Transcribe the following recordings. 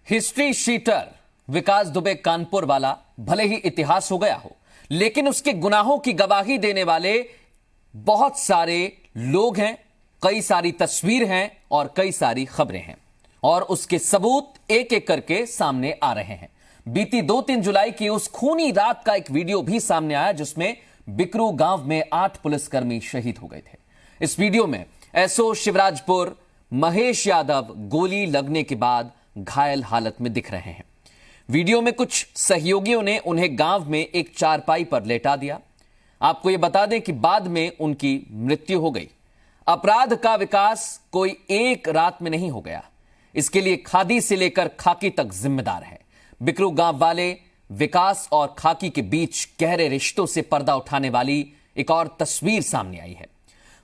History sheeter विकास दुबे कानपुर वाला भले ही इतिहास हो गया हो, लेकिन उसके गुनाहों की गवाही देने वाले बहुत सारे लोग हैं, कई सारी तस्वीर हैं और कई सारी खबरें हैं और उसके सबूत एक एक करके सामने आ रहे हैं। बीती 2-3 जुलाई की उस खूनी रात का एक वीडियो भी सामने आया जिसमें बिकरू गांव में 8 पुलिसकर्मी शहीद हो गए थे। इस वीडियो में एसओ शिवराजपुर महेश यादव गोली लगने के बाद घायल हालत में दिख रहे हैं। वीडियो में कुछ सहयोगियों ने उन्हें गांव में एक चारपाई पर लेटा दिया। आपको यह बता दें कि बाद में उनकी मृत्यु हो गई। अपराध का विकास कोई एक रात में नहीं हो गया, इसके लिए खादी से लेकर खाकी तक जिम्मेदार है। बिकरू गांव वाले विकास और खाकी के बीच गहरे रिश्तों से पर्दा उठाने वाली एक और तस्वीर सामने आई है।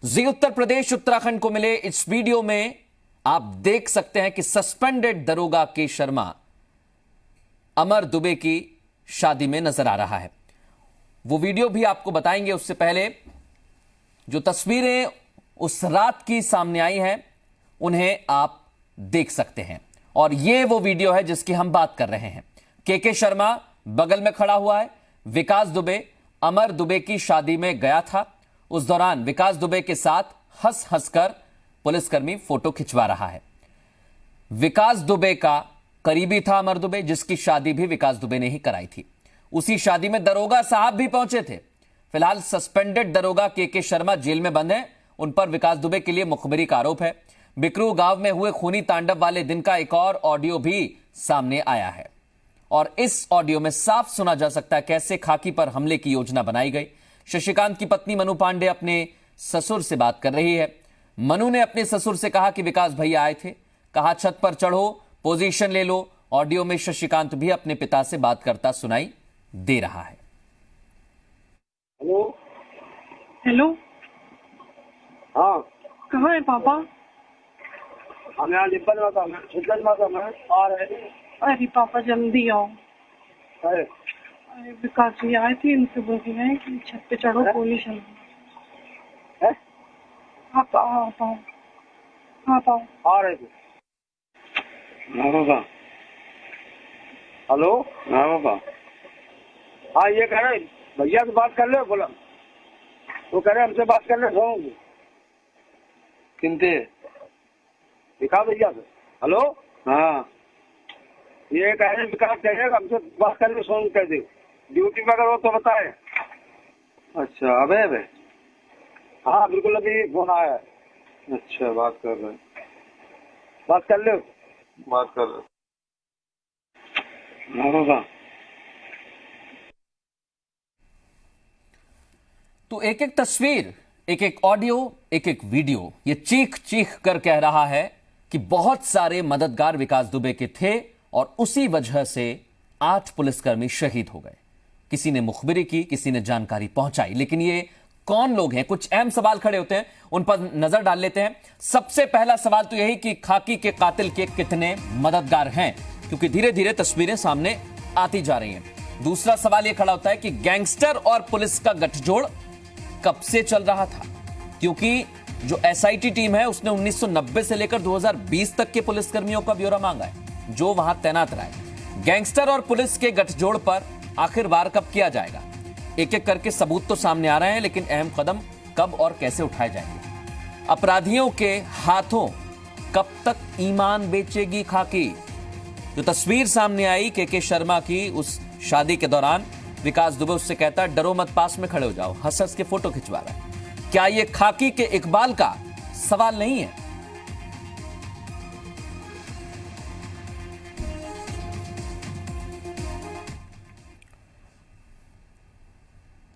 जी उत्तर प्रदेश उत्तराखंड को मिले इस वीडियो में आप देख सकते हैं कि सस्पेंडेड दरोगा के शर्मा अमर दुबे की शादी में नजर आ रहा है। वो वीडियो भी आपको बताएंगे, उससे पहले जो तस्वीरें उस रात की सामने आई हैं उन्हें आप देख सकते हैं और ये वो वीडियो है जिसकी हम बात कर रहे हैं। के शर्मा बगल में खड़ा हुआ है। विकास दुबे अमर दुबे की शादी में गया था। उस दौरान विकास दुबे के साथ हंस हंसकर पुलिसकर्मी फोटो खिंचवा रहा है। विकास दुबे का करीबी था अमर दुबे, जिसकी शादी भी विकास दुबे ने ही कराई थी। उसी शादी में दरोगा साहब भी पहुंचे थे। फिलहाल सस्पेंडेड दरोगा के शर्मा जेल में बंद हैं। उन पर विकास दुबे के लिए मुखबिरी का आरोप है। बिकरू गांव में हुए खूनी तांडव वाले दिन का एक और ऑडियो भी सामने आया है और इस ऑडियो में साफ सुना जा सकता है कैसे खाकी पर हमले की योजना बनाई गई। शशिकांत की पत्नी मनु पांडे अपने ससुर से बात कर रही है। मनु ने अपने ससुर से कहा कि विकास भैया आए थे, कहा छत पर चढ़ो, पोजीशन ले लो। ऑडियो में शशिकांत भी अपने पिता से बात करता सुनाई दे रहा है। हेलो हेलो, हाँ, कहाँ है पापा? हम यहाँ लिप्पन माता में छिटन माता में आ रहे हैं। अरे पापा जल्दी आओ। अरे अरे विकास जी आए थे, इनसे बोल रहे हैं कि छत पे चढ़ो, पोजीशन हैं? आप आओ, आप आओ, आप आओ। आ रहे थे। हाँ बाबा। हेलो, हाँ बाबा। हाँ, ये कह रहे भैया से बात कर ले, बोला वो कह रहे हमसे बात कर ले, सोऊंगी किनते दिखा भैया से। हेलो, हाँ, ये कह रहे विकास कह रहे हमसे बात कर ले, सोऊंगी कह दे। ड्यूटी में अगर हो तो बताए। अच्छा, अबे अबे हाँ बिल्कुल, अभी फोन आया है। अच्छा, बात कर रहे बात कर ले। बात कर रहे हाँ बाबा। तो एक एक तस्वीर, एक एक ऑडियो, एक एक वीडियो ये चीख चीख कर कह रहा है कि बहुत सारे मददगार विकास दुबे के थे और उसी वजह से 8 पुलिसकर्मी शहीद हो गए। किसी ने मुखबिरी की, किसी ने जानकारी पहुंचाई, लेकिन ये कौन लोग हैं? कुछ अहम सवाल खड़े होते हैं, उन पर नजर डाल लेते हैं। सबसे पहला सवाल तो यही कि खाकी के कातिल के कितने मददगार हैं, क्योंकि धीरे धीरे तस्वीरें सामने आती जा रही हैं। दूसरा सवाल यह खड़ा होता है कि गैंगस्टर और पुलिस का गठजोड़ कब से चल रहा था, क्योंकि जो एसआईटी टीम है उसने 1990 से लेकर 2020 तक के पुलिसकर्मियों का ब्यौरा मांगा है जो वहां तैनात रहे। गैंगस्टर और पुलिस के गठजोड़ पर आखिर वार कब किया जाएगा? एक एक करके सबूत तो सामने आ रहे हैं, लेकिन अहम कदम कब और कैसे उठाए जाएंगे? अपराधियों के हाथों कब तक ईमान बेचेगी खाकी? जो तस्वीर सामने आई के शर्मा की उस शादी के दौरान, विकास दुबे उससे कहता है डरो मत, पास में खड़े हो जाओ, हंस हंस के फोटो खिंचवा रहा है। क्या यह खाकी के इकबाल का सवाल नहीं है?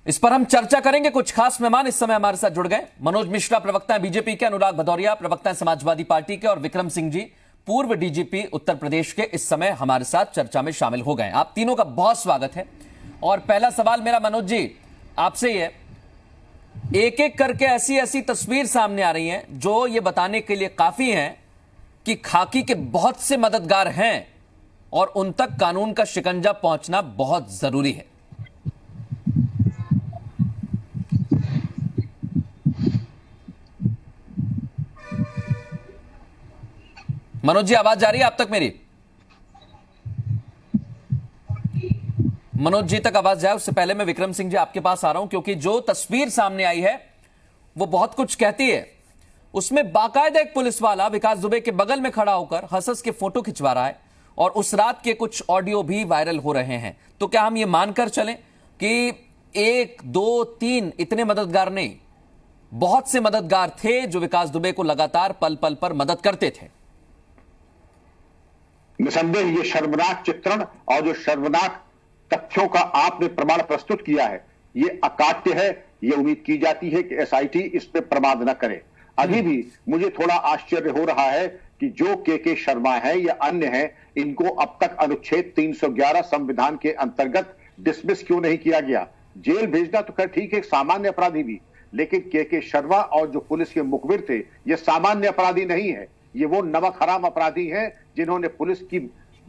इस पर हम चर्चा करेंगे। कुछ खास मेहमान इस समय हमारे साथ जुड़ गए। मनोज मिश्रा प्रवक्ता बीजेपी के, अनुराग भदौरिया प्रवक्ता समाजवादी पार्टी के और विक्रम सिंह जी पूर्व डीजीपी उत्तर प्रदेश के इस समय हमारे साथ चर्चा में शामिल हो गए। आप तीनों का बहुत स्वागत है। और पहला सवाल मेरा मनोज जी आपसे ही है। एक एक करके ऐसी ऐसी तस्वीर सामने आ रही हैं जो ये बताने के लिए काफी हैं कि खाकी के बहुत से मददगार हैं और उन तक कानून का शिकंजा पहुंचना बहुत जरूरी है। मनोज जी, आवाज जा रही है आप तक मेरी? मनोज जी तक आवाज जाए उससे पहले मैं विक्रम सिंह जी आपके पास आ रहा हूं, क्योंकि जो तस्वीर सामने आई है वो बहुत कुछ कहती है। उसमें बाकायदा एक पुलिस वाला विकास दुबे के बगल में खड़ा होकर हंस के फोटो खिंचवा रहा है और उस रात के कुछ ऑडियो भी वायरल हो रहे हैं। तो क्या हम ये मानकर चलें कि 1, 2, 3 इतने मददगार नहीं, बहुत से मददगार थे जो विकास दुबे को लगातार पल पल पर मदद करते थे? निसंदेह ये शर्मनाक चित्रण और जो शर्मनाक तथ्यों का आपने प्रमाण प्रस्तुत किया है, ये अकाट्य है। ये उम्मीद की जाती है कि एसआईटी इस पे प्रमाद न करे। अभी भी मुझे थोड़ा आश्चर्य हो रहा है कि जो के शर्मा है या अन्य हैं, इनको अब तक अनुच्छेद 311 संविधान के अंतर्गत डिसमिस क्यों नहीं किया गया। जेल भेजना तो खैर ठीक है, सामान्य अपराधी भी, लेकिन के शर्मा और जो पुलिस के मुखबिर थे, ये सामान्य अपराधी नहीं है। ये वो नमक हराम अपराधी हैं जिन्होंने पुलिस की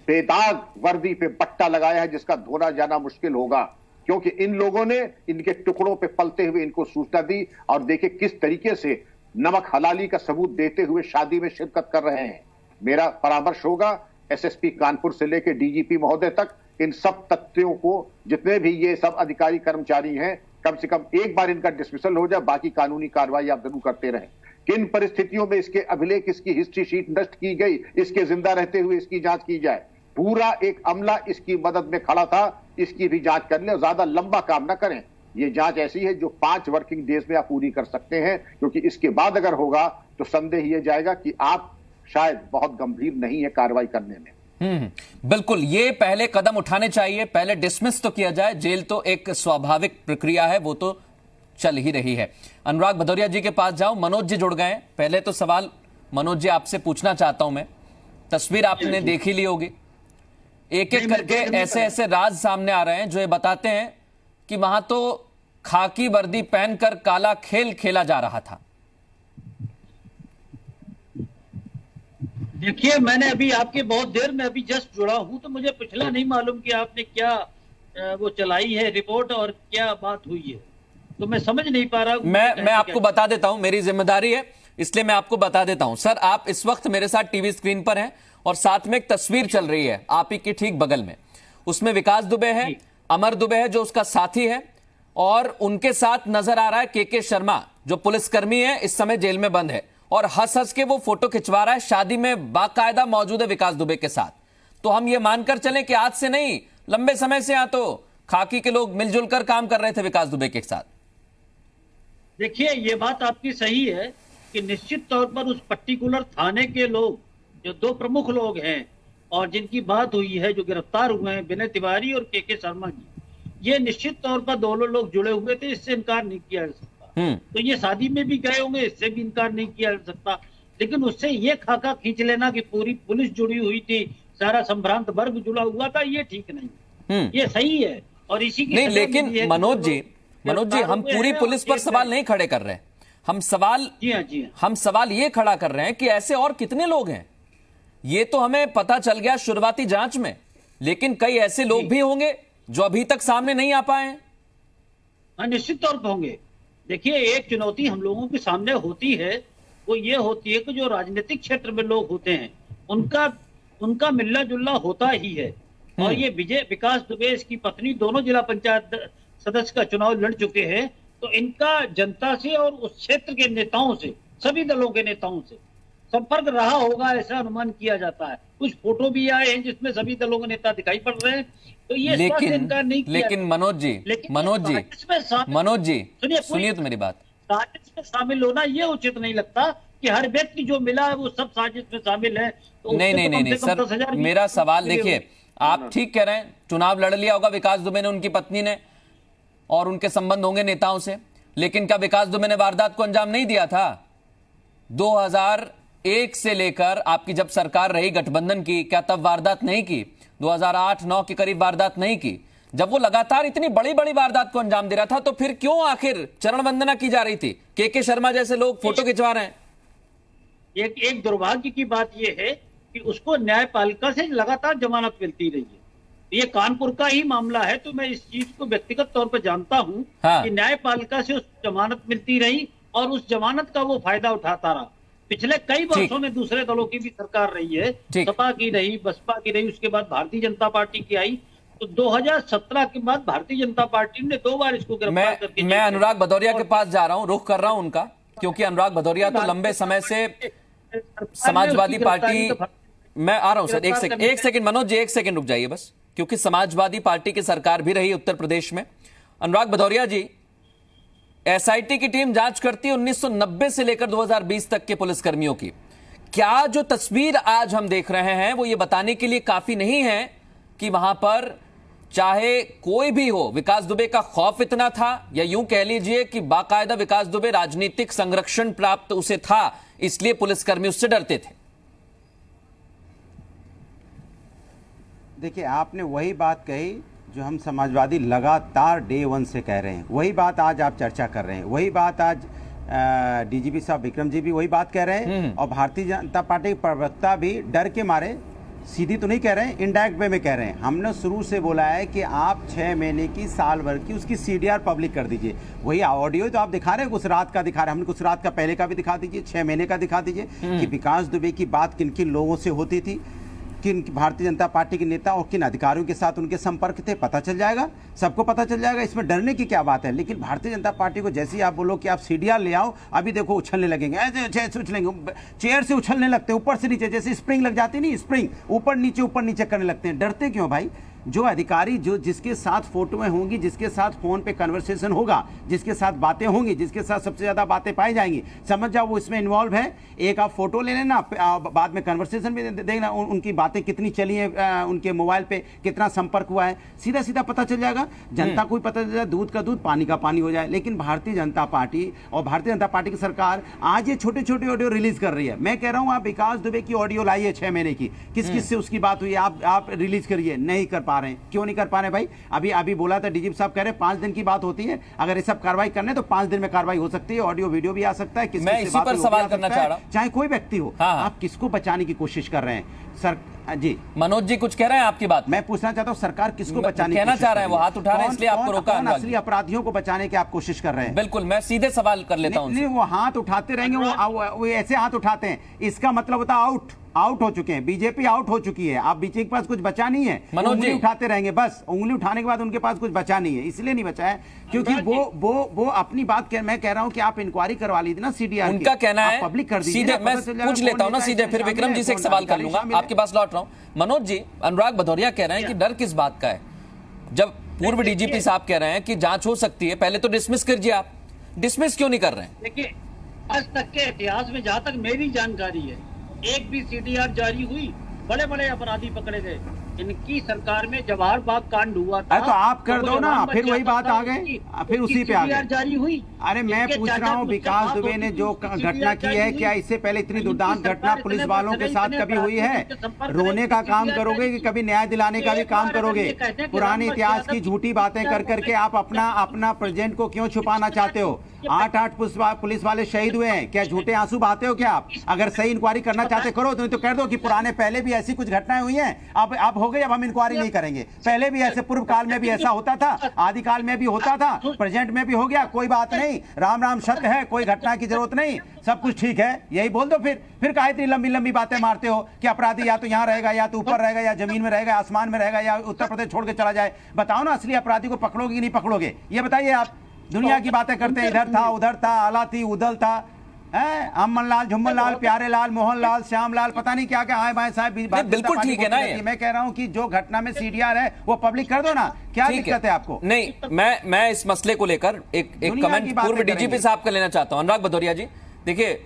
बेदाग वर्दी पे बट्टा लगाया है, जिसका धोना जाना मुश्किल होगा, क्योंकि इन लोगों ने इनके टुकड़ों पे पलते हुए इनको सूचना दी। और देखिए किस तरीके से नमक हलाली का सबूत देते हुए शादी में शिरकत कर रहे हैं। मेरा परामर्श होगा एसएसपी कानपुर से लेकर डीजीपी महोदय तक, इन सब तथ्यों को, जितने भी ये सब अधिकारी कर्मचारी हैं, कम से कम एक बार इनका डिसमिसल हो जाए, बाकी कानूनी कार्रवाई आप जरूर करते रहें। किन परिस्थितियों में इसके अभिलेख, इसकी हिस्ट्री शीट नष्ट की गई, इसके जिंदा रहते हुए इसकी जांच की जाए। पूरा एक अमला इसकी मदद में खड़ा था, इसकी भी जांच कर लें। ज्यादा लंबा काम ना करें। ये जांच ऐसी है जो 5 वर्किंग डेज में आप पूरी कर सकते हैं, क्योंकि इसके बाद अगर होगा तो संदेह ये जाएगा कि आप शायद बहुत गंभीर नहीं है कार्रवाई करने में। बिल्कुल, ये पहले कदम उठाने चाहिए। पहले डिसमिस तो किया जाए। जेल तो एक स्वाभाविक प्रक्रिया है, वो तो चल ही रही है। अनुराग भदौरिया जी के पास जाऊं, मनोज जी जुड़ गए हैं। पहले तो सवाल मनोज जी आपसे पूछना चाहता हूं मैं, तस्वीर आपने देखी ली होगी, एक एक करके ऐसे ऐसे राज सामने आ रहे हैं जो ये बताते हैं कि वहां तो खाकी वर्दी पहनकर काला खेल खेला जा रहा था। देखिए, मैंने अभी आपके बहुत देर में अभी जस्ट जुड़ा हूं, तो मुझे पिछला नहीं मालूम कि आपने क्या वो चलाई है रिपोर्ट और क्या बात हुई है, तो मैं समझ नहीं पा रहा। मैं आपको बता देता हूं, मेरी जिम्मेदारी है इसलिए मैं आपको बता देता हूं। सर, आप इस वक्त मेरे साथ टीवी स्क्रीन पर हैं और साथ में एक तस्वीर चल रही है आप ही के ठीक बगल में। उसमें विकास दुबे है, अमर दुबे है जो उसका साथी है, और उनके साथ नजर आ रहा है के शर्मा जो पुलिसकर्मी है, इस समय जेल में बंद है और हंस हंस के वो फोटो खिंचवा रहा है। शादी में बाकायदा मौजूद है विकास दुबे के साथ। तो हम ये मानकर चलें कि आज से नहीं, लंबे समय से यहां तो खाकी के लोग मिलजुल कर काम कर रहे थे विकास दुबे के साथ। देखिए, ये बात आपकी सही है कि निश्चित तौर पर उस पर्टिकुलर थाने के लोग, जो 2 प्रमुख लोग हैं और जिनकी बात हुई है, जो गिरफ्तार हुए हैं, विनय तिवारी और के शर्मा जी, ये निश्चित तौर पर दोनों लोग जुड़े हुए थे, इससे इनकार नहीं किया जा सकता। तो ये शादी में भी गए होंगे, इससे भी इनकार नहीं किया जा सकता। लेकिन उससे ये खाका खींच लेना कि पूरी पुलिस जुड़ी हुई थी, सारा संभ्रांत वर्ग जुड़ा हुआ था, ये ठीक नहीं। ये सही है और इसी की नहीं, लेकिन मनोज जी हम पूरी पुलिस पर सवाल नहीं खड़े कर रहे। हम सवाल हम सवाल ये खड़ा कर रहे हैं कि ऐसे और कितने लोग हैं। ये तो हमें पता चल गया शुरुआती जांच में, लेकिन कई ऐसे लोग भी होंगे जो अभी तक सामने नहीं आ पाए हैं। हाँ, निश्चित तौर पर होंगे। देखिए, एक चुनौती हम लोगों के सामने होती है, वो ये होती है कि जो राजनीतिक क्षेत्र में लोग होते हैं उनका मिलना जुलना होता ही है। और ये विकास दुबे, इसकी पत्नी, दोनों जिला पंचायत सदस्य का चुनाव लड़ चुके हैं, तो इनका जनता से और उस क्षेत्र के नेताओं से, सभी दलों के नेताओं से संपर्क रहा होगा, ऐसा अनुमान किया जाता है। कुछ फोटो भी आए हैं जिसमें सभी दलों के नेता दिखाई पड़ रहे हैं, तो ये इनकार नहीं किया। लेकिन मनोज जी सुनिए तो मेरी बात। साजिश में शामिल होना ये उचित नहीं लगता कि हर व्यक्ति जो मिला है वो सब साजिश में शामिल है। तो नहीं सर, मेरा सवाल देखिए, आप ठीक कह रहे हैं, चुनाव लड़ लिया होगा विकास दुबे ने, उनकी पत्नी ने, और उनके संबंध होंगे नेताओं से, लेकिन क्या विकास दुबे ने वारदात को अंजाम नहीं दिया था? 2001 से लेकर आपकी जब सरकार रही गठबंधन की, क्या तब वारदात नहीं की? 2008-9 के करीब वारदात नहीं की? जब वो लगातार इतनी बड़ी बड़ी वारदात को अंजाम दे रहा था, तो फिर क्यों आखिर चरण वंदना की जा रही थी? के शर्मा जैसे लोग फोटो खिंचवा रहे हैं। एक दुर्भाग्य की बात यह है कि उसको न्यायपालिका से लगातार जमानत मिलती रही है। ये कानपुर का ही मामला है, तो मैं इस चीज को व्यक्तिगत तौर पर जानता हूं कि न्यायपालिका से उस जमानत मिलती रही और उस जमानत का वो फायदा उठाता रहा। पिछले कई वर्षों में दूसरे दलों की भी सरकार रही है, सपा की रही, बसपा की रही, उसके बाद भारतीय जनता पार्टी की आई, तो 2017 के बाद भारतीय जनता पार्टी ने 2 बार इसको गिरफ्तार करके मैं अनुराग भदौरिया के पास जा रहा हूं, रुख कर रहा हूं उनका, क्योंकि अनुराग भदौरिया तो लंबे समय से समाजवादी पार्टी, मैं आ रहा हूं सर, एक सेकंड मनोज जी, एक सेकंड रुक जाइए बस, क्योंकि समाजवादी पार्टी की सरकार भी रही उत्तर प्रदेश में। अनुराग भदौरिया जी, एसआईटी की टीम जांच करती है 1990 से लेकर 2020 तक के पुलिसकर्मियों की। क्या जो तस्वीर आज हम देख रहे हैं वो ये बताने के लिए काफी नहीं है कि वहां पर चाहे कोई भी हो, विकास दुबे का खौफ इतना था, या यूं कह लीजिए कि बाकायदा विकास दुबे राजनीतिक संरक्षण प्राप्त उसे था, इसलिए पुलिसकर्मी उससे डरते थे? देखिए, आपने वही बात कही जो हम समाजवादी लगातार डे 1 से कह रहे हैं, वही बात आज आप चर्चा कर रहे हैं, वही बात आज डीजीपी साहब विक्रम जी भी वही बात कह रहे हैं, और भारतीय जनता पार्टी के प्रवक्ता भी डर के मारे, सीधी तो नहीं कह रहे हैं, इनडायरेक्ट वे में कह रहे हैं। हमने शुरू से बोला है कि आप 6 महीने की, साल भर की उसकी सीडीआर पब्लिक कर दीजिए। वही ऑडियो तो आप दिखा रहे हैं, कुछ रात का दिखा रहे हैं, हमने कुछ रात का पहले का भी दिखा दीजिए, 6 महीने का दिखा दीजिए कि विकास दुबे की बात किन किन लोगों से होती थी, किन भारतीय जनता पार्टी के नेता और किन अधिकारियों के साथ उनके संपर्क थे, पता चल जाएगा, सबको पता चल जाएगा। इसमें डरने की क्या बात है? लेकिन भारतीय जनता पार्टी को जैसे ही आप बोलो कि आप सीडीआर ले आओ, अभी देखो उछलने लगेंगे, ऐसे उछलेंगे, चेयर से उछलने लगते हैं ऊपर से नीचे, जैसे स्प्रिंग लग जाती नहीं, स्प्रिंग ऊपर नीचे करने लगते हैं। डरते क्यों भाई? जो अधिकारी जो जिसके साथ फोटोएं होंगी, जिसके साथ फोन पे कन्वर्सेशन होगा, जिसके साथ बातें होंगी, जिसके साथ सबसे ज्यादा बातें पाई जाएंगी, समझ जाओ वो इसमें इन्वॉल्व है। एक आप फोटो ले लेना, बाद में कन्वर्सेशन भी देखना, उनकी बातें कितनी चली हैं, उनके मोबाइल पे कितना संपर्क हुआ है, सीधा सीधा पता चल जाएगा। जनता को भी पता चल जाए, दूध का दूध पानी का पानी हो जाए। लेकिन भारतीय जनता पार्टी और भारतीय जनता पार्टी की सरकार आज ये छोटे छोटे ऑडियो रिलीज कर रही है। मैं कह रहा हूं, आप विकास दुबे की ऑडियो लाइए 6 महीने की, किस किस से उसकी बात हुई, आप रिलीज करिए। नहीं कर पा रहे हैं, क्यों नहीं कर पा रहे भाई? अभी बोला था डीजीपी साहब, कह रहे 5 दिन की बात होती है, अगर ये सब कार्रवाई करने तो 5 दिन में कार्रवाई हो सकती है, ऑडियो वीडियो भी आ सकता है। मैं इसी पर सवाल करना चाह रहा हूं, चाहे कोई व्यक्ति हो। आप किसको बचाने की कोशिश कर रहे हैं सर? जी मनोज जी कुछ कह रहे हैं आपकी बात? मैं पूछना चाहता हूं, सरकार किसको बचाने कहना चाह रहे हैं? वो हाथ उठा रहे हैं इसलिए आपको रोका। असली अपराधियों को बचाने की आप कोशिश कर रहे हैं। बिल्कुल, मैं सीधे सवाल कर लेता हूं। वो हाथ उठाते रहेंगे, वो ऐसे हाथ उठाते हैं, इसका मतलब होता है आउट हो चुके हैं, बीजेपी आउट हो चुकी है। आप बीजेपी के पास कुछ बचा नहीं है, उंगली उठाते रहेंगे, बस उंगली उठाने के बाद उनके पास कुछ बचा नहीं है। इसलिए नहीं बचा है क्योंकि वो अपनी बात मैं कह रहा हूं कि आप इंक्वायरी करवा लीजिए ना सीडीआर, उनका कहना है पब्लिक कर दीजिए। सीधे मैं पूछ लेता हूं ना सीधे, फिर विक्रम जी से एक सवाल कर लूंगा, आपके पास लौट रहा हूं। मनोज जी, अनुराग भदौरिया कह रहे हैं कि डर किस बात का है, जब पूर्व डीजीपी साहब कह रहे हैं कि जांच हो सकती है, पहले तो डिसमिस कीजिए। आप डिसमिस क्यों नहीं कर रहे हैं? देखिए, आज तक के इतिहास में जहां तक मेरी जानकारी है, एक भी सीडीआर जारी हुई, बड़े बड़े अपराधी पकड़े गए। इनकी सरकार में जवाहर बाग कांड हुआ था, तो आप कर दो ना, फिर वही बात आ गए, फिर उसी पे आ गए। जारी हुई। अरे मैं पूछ रहा हूँ, विकास दुबे ने जो घटना की है, क्या इससे पहले इतनी दुर्दांत घटना पुलिस वालों के साथ कभी हुई है? रोने का काम करोगे कि कभी न्याय दिलाने का भी काम करोगे? पुराने इतिहास की झूठी बातें कर करके आप अपना प्रेजेंट को क्यों छुपाना चाहते हो? 8 पुलिस वाले शहीद हुए हैं, क्या झूठे आंसू बहाते हो क्या आप? अगर सही इंक्वायरी करना चाहते करो, तो कह दो कि पुराने पहले भी ऐसी कुछ घटनाएं हुई हैं, अब हो गई, अब हम इंक्वायरी नहीं करेंगे। पहले भी ऐसे पूर्व काल में भी ऐसा होता था, आदिकाल में भी होता था, प्रेजेंट में भी हो गया, कोई बात नहीं, राम राम सत्य है, कोई घटना की जरूरत नहीं, सब कुछ ठीक है, यही बोल दो। फिर काहे इतनी लंबी लंबी बातें मारते हो कि अपराधी या तो यहाँ रहेगा, या तो ऊपर रहेगा, या जमीन में रहेगा, आसमान में रहेगा, या उत्तर प्रदेश छोड़ के चला जाए? बताओ ना, असली अपराधी को पकड़ोगे कि नहीं पकड़ोगे, ये बताइए आप। दुनिया की बातें करते हैं, इधर था, उधर था, आला थी, उदल था, अमन लाल, झुम्मन लाल, प्यारे लाल, मोहन लाल, श्याम लाल, पता नहीं क्या क्या आए भाई साहब। बिल्कुल ठीक है ना ये। मैं कह रहा हूं कि जो घटना में सीडीआर है वो पब्लिक कर दो ना, क्या दिक्कत है आपको? नहीं, मैं इस मसले को लेकर एक कमेंट पूर्व डीजीपी साहब का लेना चाहता हूं। अनुराग भदौरिया जी, देखिए,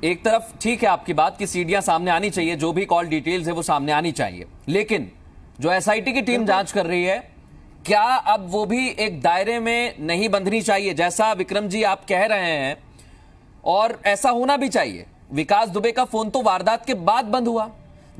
एक तरफ ठीक है आपकी बात कि सीडियां सामने आनी चाहिए, जो भी कॉल डिटेल्स है वो सामने आनी चाहिए, लेकिन जो एसआईटी की टीम जांच कर रही है, क्या अब वो भी एक दायरे में नहीं बंधनी चाहिए, जैसा विक्रम जी आप कह रहे हैं? और ऐसा होना भी चाहिए। विकास दुबे का फोन तो वारदात के बाद बंद हुआ।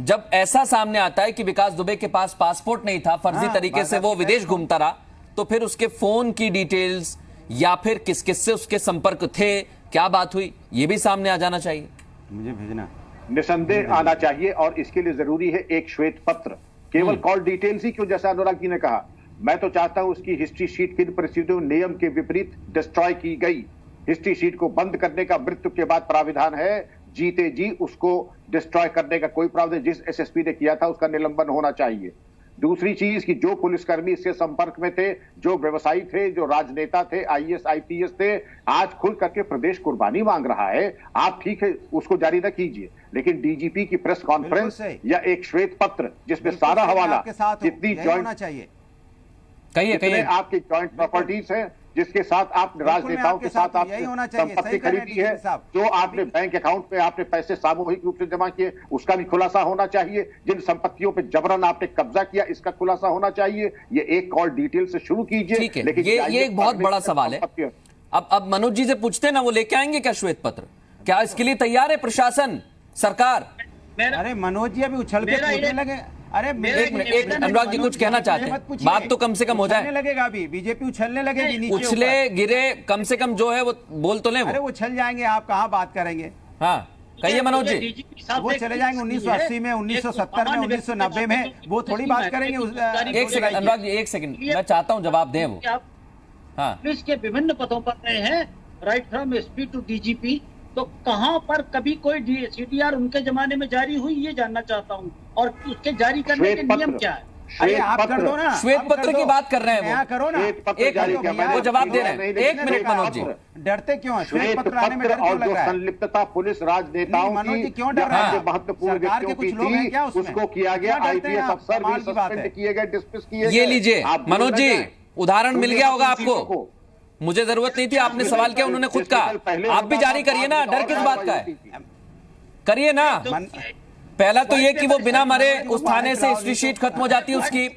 जब ऐसा सामने आता है कि विकास दुबे के पास पासपोर्ट नहीं था, फर्जी तरीके से वो विदेश घूमता रहा, तो फिर उसके फोन की डिटेल्स या फिर किस किस से उसके संपर्क थे, क्या बात हुई, ये भी सामने आ जाना चाहिए। मुझे भेजना निसंदेह आना चाहिए, और इसके लिए जरूरी है एक श्वेत पत्र। केवल कॉल डिटेल्स ही क्यों, जैसा अनुराग जी ने कहा, मैं तो चाहता हूं उसकी हिस्ट्री शीट किन परिस्थितियों नियम के विपरीत डिस्ट्रॉय की गई। हिस्ट्री शीट को बंद करने का मृत्यु के बाद प्राविधान है, जीते जी उसको डिस्ट्रॉय करने का कोई प्रावधान जिस एसएसपी ने किया था उसका निलंबन होना चाहिए। दूसरी चीज कि जो पुलिसकर्मी इसके संपर्क में थे, जो व्यवसायी थे, जो राजनेता थे, आईएएस आईपीएस थे, आज खुल करके प्रदेश कुर्बानी मांग रहा है। आप ठीक है उसको जारी न कीजिए, लेकिन डीजीपी की प्रेस कॉन्फ्रेंस या एक श्वेत पत्र जिसमें सारा हवाला जितनी जॉइंट चाहिए कहिए आपकी जॉइंट प्रॉपर्टीज हैं, जिसके साथ आपने राजनेताओं के साथ आपने संपत्ति खरीदी है, जो आपने बैंक अकाउंट पे आपने पैसे सामूहिक रूप से जमा किए, उसका भी खुलासा होना चाहिए। जिन संपत्तियों पे जबरन आपने कब्जा किया, इसका खुलासा होना चाहिए। ये एक कॉल डिटेल से शुरू कीजिए। लेकिन ये एक बहुत बड़ा सवाल है। अब मनोज जी से पूछते हैं ना, वो लेके आएंगे क्या श्वेत पत्र? क्या इसके लिए तैयार है प्रशासन, सरकार? अरे मनोज जी अभी उछल के कूदने लगे। अरे एक मिनट अनुराग जी कुछ कहना चाहते हैं, बात तो कम से कम हो जाए। लगेगा अभी बीजेपी उछलने लगेगी नीचे उछले गिरे कम से कम जो है वो बोल तो ले। अरे वो उछल जाएंगे, आप कहाँ बात करेंगे? हाँ कहिए मनोज जी। वो चले जाएंगे 1980 में, 1970 में, 1990 में, वो थोड़ी बात करेंगे। एक सेकंड अनुराग जी, एक सेकंड, मैं चाहता हूँ जवाब दें वो। हाँ, पुलिस के विभिन्न पदों पर रहे हैं, right from SP to DGP. तो कहां पर कभी कोई सीडीआर उनके जमाने में जारी हुई, ये जानना चाहता हूं। और उसके जारी करने के नियम क्या है? अरे आप कर दो ना, श्वेत पत्र की बात कर रहे हैं वो। करो ना, वो जवाब दे रहे हैं। एक मिनट मनोज जी, डरते क्यों हैं? श्वेत पत्र आने में डर क्यों लग रहा है? संलिप्तता पुलिस राजनेताओं की क्यों डर रहे हैं? महत्वपूर्ण व्यक्तियों की थी, उसको किया गया। आईपीएस अफसर भी सस्पेंड किए गए, डिस्मिस किए गए। ये लीजिए मनोज जी, उदाहरण मिल गया होगा आपको। मुझे जरूरत नहीं थी, आपने सवाल किया, उन्होंने खुद कहा। आप भी जारी करिए ना, डर किस बात का है? करिए ना। पहला तो ये कि वो बिना मरे उस थाने से हिस्ट्री शीट खत्म हो जाती है उसकी,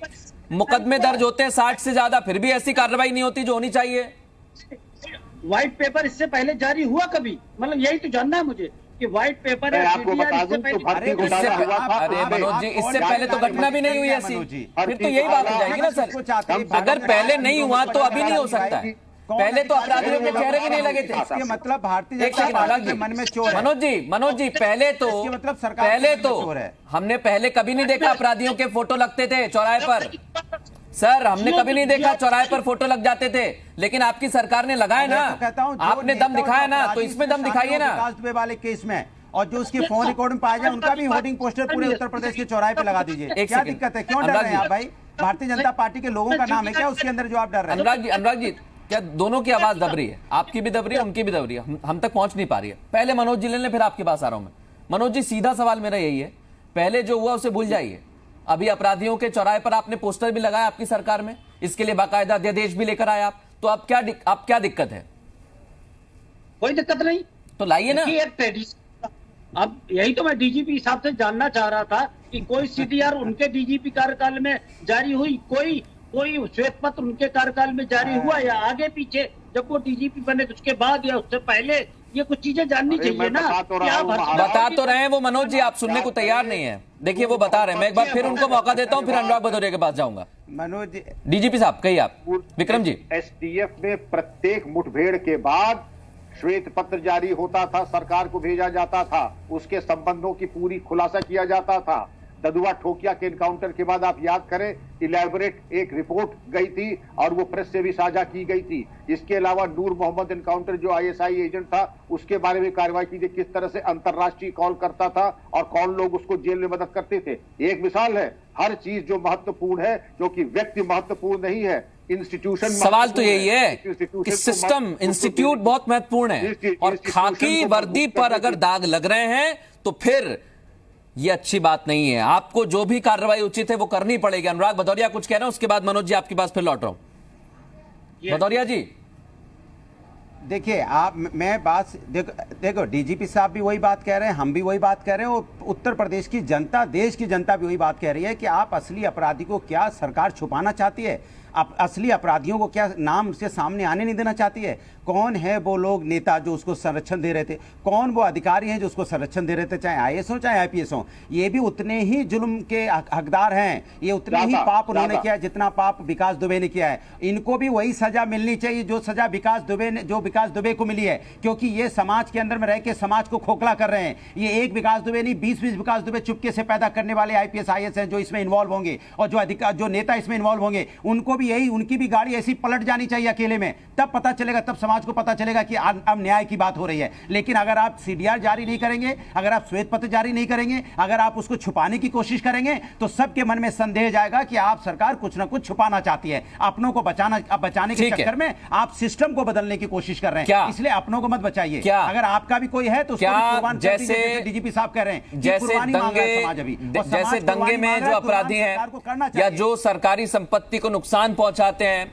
मुकदमे दर्ज होते हैं 60 से ज्यादा, फिर भी ऐसी कार्रवाई नहीं होती जो होनी चाहिए। व्हाइट पेपर इससे पहले जारी हुआ कभी? मतलब यही तो जानना है मुझे कि व्हाइट पेपर है। आपको बता दूं तो भर्ती घोटाला हुआ था। अरे मनोज जी, इससे पहले तो घटना भी नहीं हुई ऐसी, फिर तो यही बात हो जाएगी ना सर। अगर पहले नहीं हुआ तो अभी नहीं हो सकता है। पहले तो अपराधियों के चेहरे भी नहीं लगे थे। इसके मतलब भारतीय जनता पार्टी के मन में चोर है। मनोज जी पहले तो मतलब सरकार हमने पहले कभी नहीं देखा अपराधियों के फोटो लगते थे चौराहे पर। सर हमने कभी नहीं देखा चौराहे पर फोटो लग जाते थे, लेकिन आपकी सरकार ने लगाए ना। आपने दम दिखाया ना, तो इसमें दम दिखाइए ना। विकास दुबे वाले केस में और जो उसके फोन रिकॉर्ड में पाया जाए, उनका भी होर्डिंग पोस्टर पूरे उत्तर प्रदेश के चौराहे पे लगा दीजिए। क्या दिक्कत है? क्यों डर रहे हैं आप भाई? भारतीय जनता पार्टी के लोगों का नाम है क्या उसके अंदर जो आप डर रहे हैं? अनुराग जी क्या दोनों की आवाज दब रही है? आपकी भी दब रही है, उनकी भी दब रही है, हम तक पहुंच नहीं पा रही है। पहले मनोज जी ले लें, फिर आपके पास आ रहा हूं मैं। मनोज जी सीधा सवाल मेरा यही है, पहले जो हुआ उसे भूल जाइए। अभी अपराधियों के चौराहे पर आपने पोस्टर भी लगाया आपकी सरकार में, इसके लिए बाकायदा अध्यादेश भी लेकर आए आप, तो अब क्या दिक्कत है? कोई दिक्कत नहीं, तो लाइए ना। अब यही तो मैं डीजीपी साहब से जानना चाह रहा था कि कोई सीडीआर उनके डीजीपी कार्यकाल में जारी हुई, कोई श्वेत पत्र उनके कार्यकाल में जारी हुआ, या आगे पीछे जब वो डीजीपी बने तो उसके बाद या उससे पहले? ये कुछ चीजें जाननी चाहिए ना। बता तो रहे हैं वो मनोज जी, आप सुनने को तैयार नहीं है। देखिए वो बता रहे हैं, मैं एक बार फिर उनको मौका देता हूं, फिर अनुराग भदौरिया के पास जाऊंगा। मनोज डीजीपी साहब कहिए आप। विक्रम जी, एसटीएफ में प्रत्येक मुठभेड़ के बाद श्वेत पत्र जारी होता था, सरकार को भेजा जाता था, उसके संबंधों की पूरी खुलासा किया जाता था। ददुआ ठोकिया के एनकाउंटर के बाद आप याद करें, इलेबोरेट एक रिपोर्ट गई थी और वो प्रेस से भी साझा की गई थी। इसके अलावा नूर मोहम्मद एनकाउंटर जो आईएसआई एजेंट था, उसके बारे में कार्रवाई की थी, किस तरह से अंतरराष्ट्रीय कॉल करता था और कौन लोग उसको जेल में मदद करते थे। एक मिसाल है, हर चीज जो महत्वपूर्ण है, क्योंकि व्यक्ति महत्वपूर्ण नहीं है, इंस्टीट्यूशन। सवाल तो यही है कि सिस्टम, इंस्टीट्यूट बहुत महत्वपूर्ण है, और खाकी वर्दी पर अगर दाग लग रहे हैं तो फिर ये अच्छी बात नहीं है। आपको जो भी कार्रवाई उचित है वो करनी पड़ेगी। अनुराग भदौरिया कुछ कह रहे हैं, उसके बाद मनोज जी आपके पास फिर लौट रहा हूं। भदौरिया जी देखिए, आप मैं बात देखो डीजीपी साहब भी वही बात कह रहे हैं, हम भी वही बात कह रहे हैं, और उत्तर प्रदेश की जनता, देश की जनता भी वही बात कह रही है कि आप असली अपराधी को क्या सरकार छुपाना चाहती है? असली अपराधियों को क्या नाम से सामने आने नहीं देना चाहती है? कौन है वो लोग नेता जो उसको संरक्षण दे रहे थे? कौन वो अधिकारी हैं जो उसको संरक्षण दे रहे थे, चाहे आईएएस हो चाहे आईपीएस हो? ये भी उतने ही जुल्म के हकदार हैं, ये उतने ही पाप उन्होंने किया जितना पाप विकास दुबे ने किया है। इनको भी वही सजा मिलनी चाहिए जो सजा विकास दुबे विकास दुबे को मिली है, क्योंकि ये समाज के अंदर में रह के समाज को खोखला कर रहे हैं। ये एक विकास दुबे नहीं, 20-20 विकास दुबे चुपके से पैदा करने वाले IPS IAS हैं जो इसमें इन्वॉल्व होंगे, और जो नेता इसमें इन्वॉल्व होंगे उनको भी यही, उनकी भी गाड़ी ऐसी पलट जानी चाहिए अकेले में, तब पता चलेगा, तब समाज को पता चलेगा कि अब न्याय की बात हो रही है। लेकिन अगर आप CDR जारी नहीं करेंगे, अगर आप श्वेत पत्र जारी नहीं करेंगे, अगर आप उसको छुपाने की कोशिश करेंगे, तो सबके मन में संदेह जाएगा कि आप सरकार कुछ ना कुछ छुपाना चाहती है, अपनों को बचाने के चक्कर में आप सिस्टम को बदलने की कोशिश कर रहे हैं, इसलिए अपनों को मत बचाइए। अगर आपका भी कोई है तो उसको भी कुर्बान कर दीजिए, जैसे DGP साहब कह रहे हैं, जैसे दंगे में जो अपराधी हैं या जो सरकारी संपत्ति को नुकसान पहुंचाते हैं,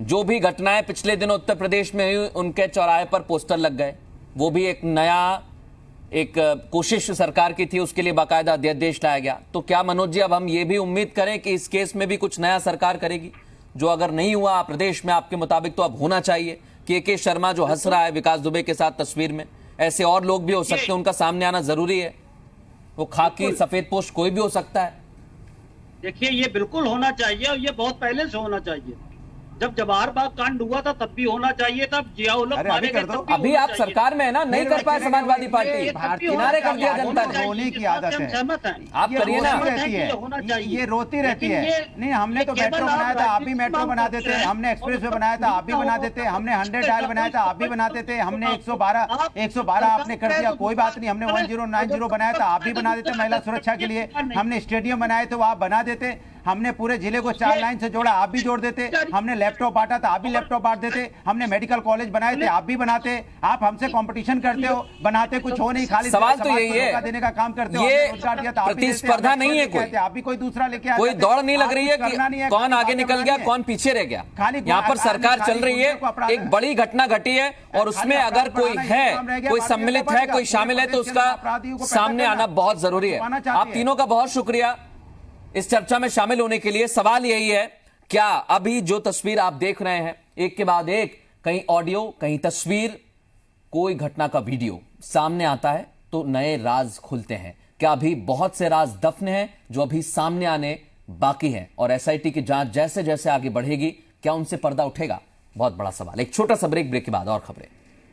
जो भी घटनाएं पिछले दिनों उत्तर प्रदेश में हुई, उनके चौराहे पर पोस्टर लग गए, वो भी एक नया कोशिश सरकार की थी, उसके लिए बाकायदा अध्यादेश लाया गया। तो क्या मनोज जी अब हम ये भी उम्मीद करें कि इस केस में भी कुछ नया सरकार करेगी, जो अगर नहीं हुआ प्रदेश में आपके मुताबिक तो अब होना चाहिए? के शर्मा जो हंस रहा है विकास दुबे के साथ तस्वीर में, ऐसे और लोग भी हो सकते हैं, उनका सामने आना जरूरी है। वो खाकी सफेद पोश कोई भी हो सकता है। देखिए ये बिल्कुल होना चाहिए, और ये बहुत पहले से होना चाहिए। जब जवाहर बाग कांड हुआ था तब भी होना चाहिए, तब जियाउल हक मारे गए तब भी। अभी आप सरकार में है ना, नहीं कर पाए समाजवादी पार्टी, किनारे कर दिया जनता ने। रोने की आदत है, सहमत है आप करिए ना, ये रोती रहती है। नहीं, हमने तो मेट्रो बनाया था, आप भी मेट्रो बना देते, हमने एक्सप्रेस वे बनाया था, आप भी बना देते, हमने 100 डायल बनाया था, आप भी बना देते, हमने 112 आपने कर दिया, कोई बात नहीं, हमने 1090 बनाया था, आप भी बना देते, महिला सुरक्षा के लिए, हमने स्टेडियम बनाए थे, वो आप बना देते, हमने पूरे जिले को 4 लाइन से जोड़ा, आप भी जोड़ देते, हमने लैपटॉप बांटा था, आप भी लैपटॉप बांट देते, हमने मेडिकल कॉलेज बनाए थे, आप भी बनाते। आप हमसे कंपटीशन करते हो, बनाते कुछ हो नहीं, खाली सवाल तो यही है, देने का काम करते हो। ये प्रतिस्पर्धा नहीं है, कोई आप भी कोई दूसरा लेके आते, कोई दौड़ नहीं लग रही है कि कौन आगे निकल गया कौन पीछे रह गया। यहाँ पर सरकार चल रही है, एक बड़ी घटना घटी है, और उसमें अगर कोई है, कोई सम्मिलित है, कोई शामिल है, तो उसका सामने आना बहुत जरूरी है। आप तीनों का बहुत शुक्रिया इस चर्चा में शामिल होने के लिए। सवाल यही है, क्या अभी जो तस्वीर आप देख रहे हैं, एक के बाद एक, कहीं ऑडियो कहीं तस्वीर, कोई घटना का वीडियो सामने आता है तो नए राज खुलते हैं? क्या अभी बहुत से राज दफन हैं जो अभी सामने आने बाकी हैं, और SIT की जांच जैसे जैसे आगे बढ़ेगी क्या उनसे पर्दा उठेगा? बहुत बड़ा सवाल। एक छोटा सा ब्रेक के बाद और खबरें।